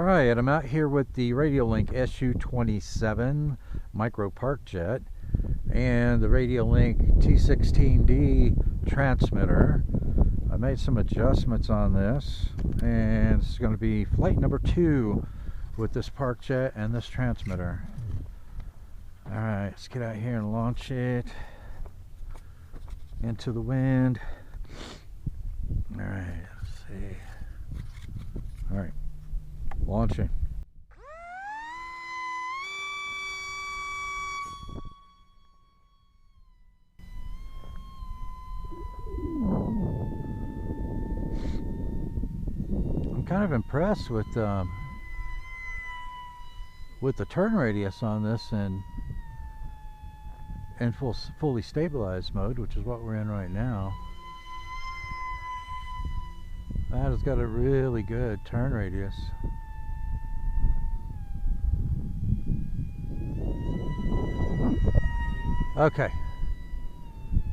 Alright, I'm out here with the Radiolink SU27 micro Parkjet and the Radiolink T16D transmitter. I made some adjustments on this, and it's going to be flight number 2 with this Parkjet and this transmitter. Alright, let's get out here and launch it into the wind. Alright, let's see. Alright. Launching. I'm kind of impressed with the turn radius on this and in fully stabilized mode, which is what we're in right now. That has got a really good turn radius. Okay,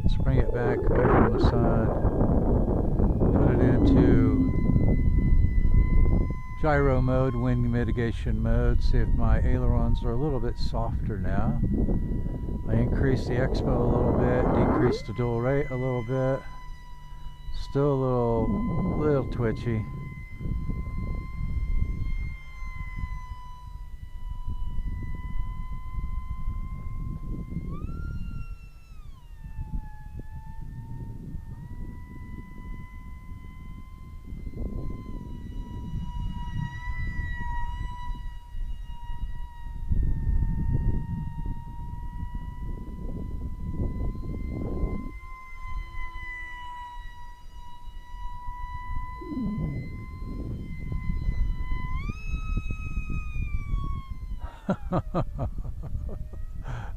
let's bring it back away from the sun, put it into gyro mode, wind mitigation mode, see if my ailerons are a little bit softer now. I increased the expo a little bit, decreased the dual rate a little bit, still a little twitchy.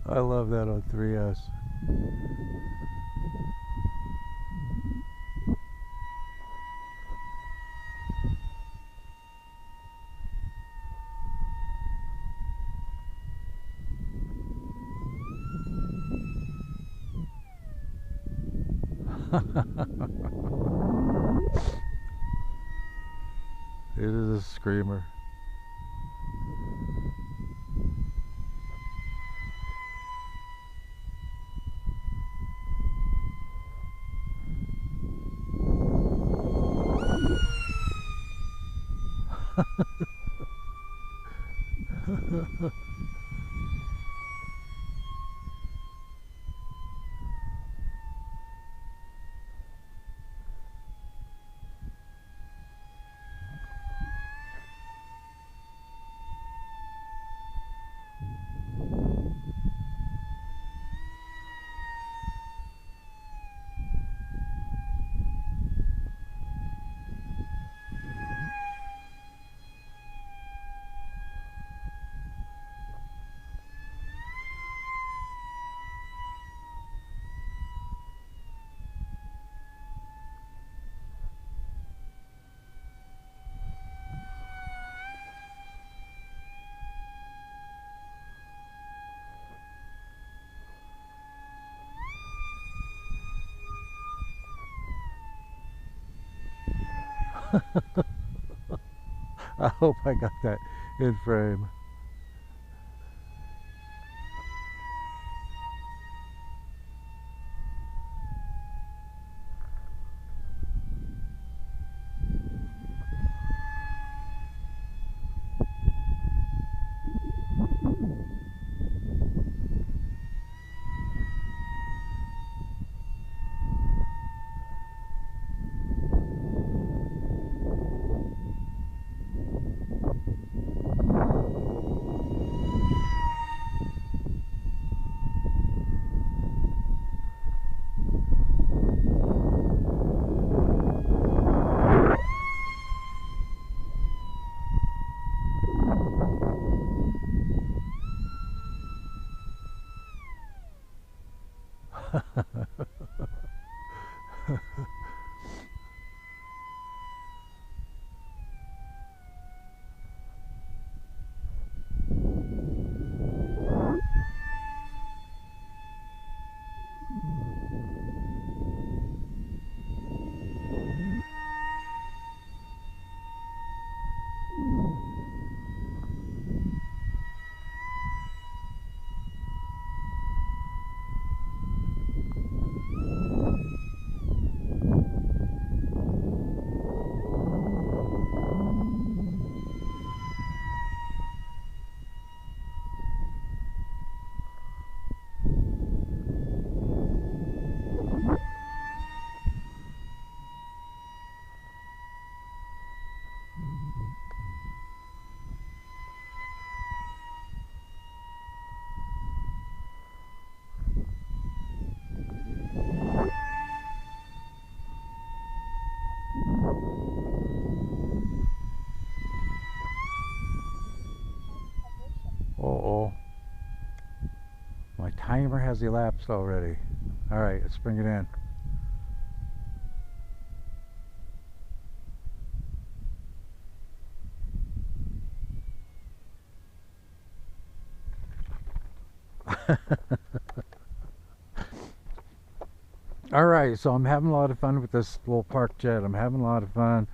I love that on 3S. It is a screamer. I hope I got that in frame. timer has elapsed already. Alright, let's bring it in. Alright, so I'm having a lot of fun with this little Parkjet. I'm having a lot of fun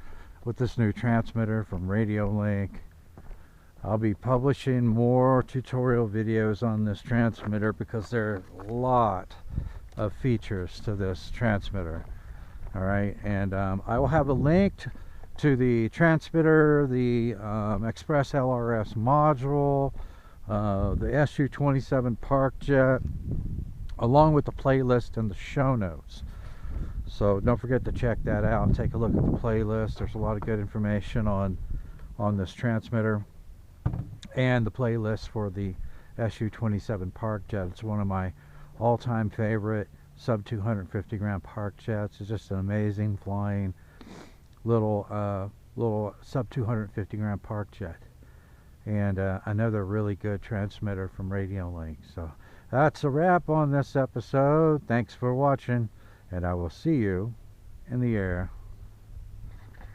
with this new transmitter from Radiolink. I'll be publishing more tutorial videos on this transmitter because there are a lot of features to this transmitter. Alright, and I will have a link to the transmitter, the Express ELRS module, the SU27 Parkjet, along with the playlist and the show notes. So don't forget to check that out and take a look at the playlist. There's a lot of good information on this transmitter, and the playlist for the SU27 Parkjet. It's one of my all-time favorite sub 250 gram Parkjets. It's just an amazing flying little sub 250 gram Parkjet, and another really good transmitter from Radiolink. So that's a wrap on this episode. Thanks for watching, and I will see you in the air.